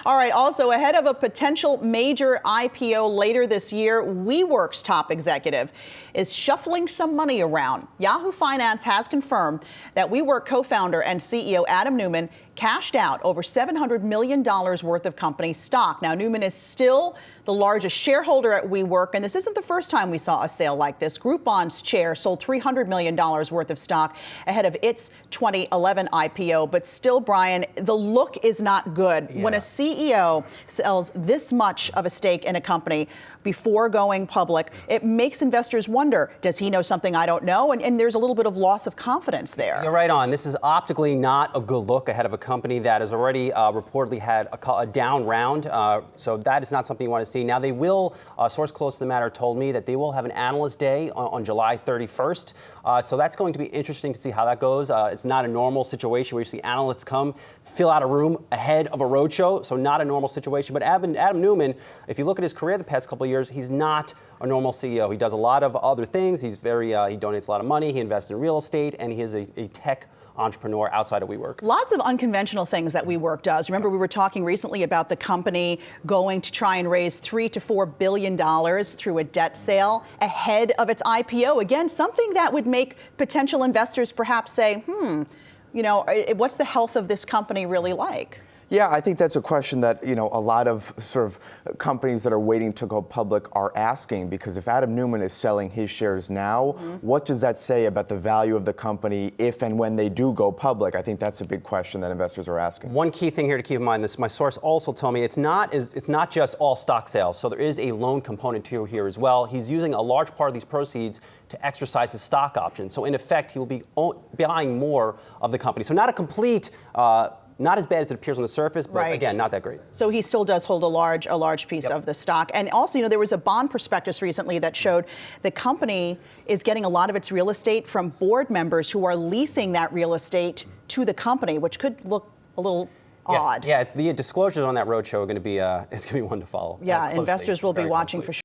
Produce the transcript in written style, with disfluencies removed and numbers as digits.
All right, also ahead of a potential major IPO later this year, WeWork's top executive is shuffling some money around. Yahoo Finance has confirmed that WeWork co-founder and CEO Adam Newuman cashed out over $700 million worth of company stock. Now, Newuman is still the largest shareholder at WeWork, and this isn't the first time we saw a sale like this. Groupon's chair sold $300 million worth of stock ahead of its 2011 IPO. But still, Brian, the look is not good. Yeah. When a CEO sells this much of a stake in a company before going public, it makes investors wonder, does he know something I don't know? And there's a little bit of loss of confidence there. You're right on. This is optically not a good look ahead of a company that has already reportedly had a down round. So that is not something you want to see. Now, they will, a source close to the matter told me that they will have an analyst day on July 31st. So that's going to be interesting to see how that goes. It's not a normal situation where you see analysts come, fill out a room ahead of a roadshow. So not a normal situation. But Adam Newuman, if you look at his career the past couple of years, he's not a normal CEO. He does a lot of other things. He's very, he donates a lot of money. He invests in real estate, and he is a tech entrepreneur outside of WeWork. Lots of unconventional things that WeWork does. Remember, we were talking recently about the company going to try and raise $3 to $4 billion through a debt sale ahead of its IPO. Again, something that would make potential investors perhaps say, you know, what's the health of this company really like? Yeah, I think that's a question that, you know, a lot of sort of companies that are waiting to go public are asking, because if Adam Newuman is selling his shares now, what does that say about the value of the company if and when they do go public? I think that's a big question that investors are asking. One key thing here to keep in mind, my source also told me it's not just all stock sales. So there is a loan component to here as well. He's using a large part of these proceeds to exercise his stock options. So in effect, he will be buying more of the company. So not a complete not as bad as it appears on the surface, but again, not that great. So he still does hold a large piece of the stock. And also, you know, there was a bond prospectus recently that showed the company is getting a lot of its real estate from board members who are leasing that real estate to the company, which could look a little odd. Yeah, the disclosures on that roadshow are going to be it's going to be one to follow. Yeah, investors will be watching for sure.